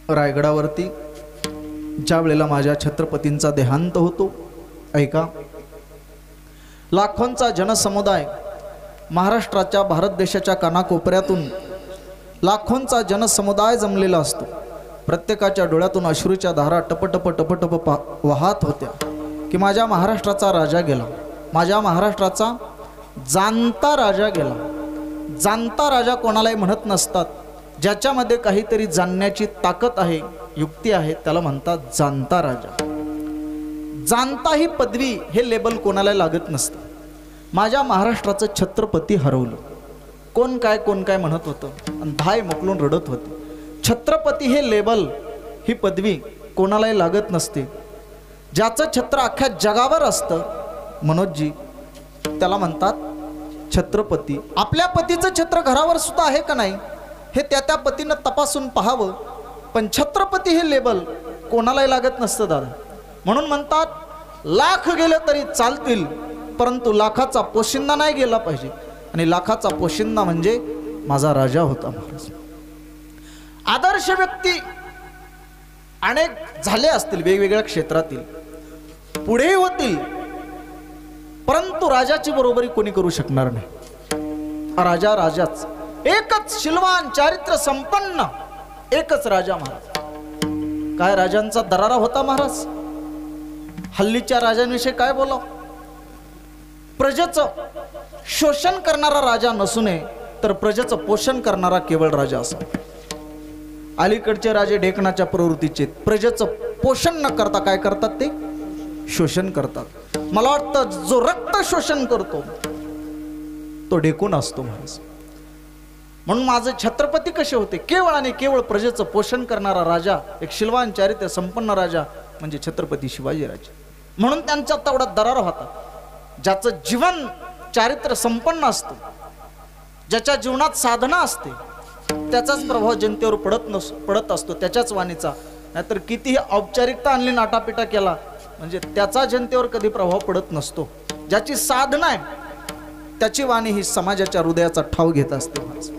रायगडावरती ज्या वेळेला माझ्या छत्रपतींचा देहांत होतो, ऐका, लाखोंचा जनसमुदाय महाराष्ट्राच्या, भारत देशाच्या कानाकोपऱ्यातून लाखोंचा जनसमुदाय जमलेला असतो। प्रत्येकाच्या डोळ्यातून अश्रूच्या धारा टपटप टपटप वाहत होत्या की माझ्या महाराष्ट्राचा राजा गेला, माझ्या महाराष्ट्राचा जाणता राजा गेला। जाणता राजा कोणालाही म्हणत नसतात, ज्याच्यामध्ये काहीतरी जाणण्याची ताकद आहे, युक्ती आहे, त्याला म्हणतात जाणता राजा। जाणता ही पदवी, हे लेबल कोणाला लागत नसतं। माझ्या महाराष्ट्राचं छत्रपती हरवलं, कोण काय म्हणत होतं आणि धाय मोकलून रडत होते। छत्रपती हे लेबल, ही पदवी कोणालाही लागत नसते। ज्याचं छत्र अख्ख्या जगावर असतं मनोजजी, त्याला म्हणतात छत्रपती। आपल्या पतीचं छत्र घरावर सुद्धा आहे का नाही हे त्या पतीनं तपासून पाहावं, पण छत्रपती हे लेबल कोणालाही लागत नसतं दादा। म्हणून म्हणतात लाख गेले तरी चालतील, परंतु लाखाचा पोशिंदा नाही गेला पाहिजे। आणि लाखाचा पोशिंदा म्हणजे माझा राजा होता महाराज। आदर्श व्यक्ती अनेक झाले असतील, वेगवेगळ्या क्षेत्रातील पुढे होतील, परंतु राजाची बरोबरी कोणी करू शकणार नाही। राजा राजाच, एकच शिलवान चारित्र्य संपन्न, एकच राजा महाराज। काय राजांचा दरारा होता महाराज। हल्लीच्या राजांविषयी काय बोलाव, प्रजेचं शोषण करणारा राजा नसू नये, तर प्रजेचं पोषण करणारा केवळ राजा असा। अलीकडचे राजे ढेकणाच्या प्रवृत्तीचे, प्रजेचं पोषण न करता काय करतात, ते शोषण करतात। मला वाटतं जो रक्त शोषण करतो तो ढेकून असतो महाराज। म्हणून माझे छत्रपती कसे होते, केवळ आणि केवळ प्रजेचं पोषण करणारा राजा, एक शिलवान चारित्र्य संपन्न राजा म्हणजे छत्रपती शिवाजीराजे। म्हणून त्यांचा तेवढा दरार होता। ज्याचं जीवन चारित्र्य संपन्न असतं, ज्याच्या जीवनात साधना असते, त्याचाच प्रभाव जनतेवर पडत असतो, त्याच्याच वाणीचा। नाहीतर कितीही औपचारिकता आणली, नाटापिटा केला, म्हणजे त्याचा जनतेवर कधी प्रभाव पडत नसतो। ज्याची साधना आहे त्याची वाणी ही समाजाच्या हृदयाचा ठाव घेत असते महाराज।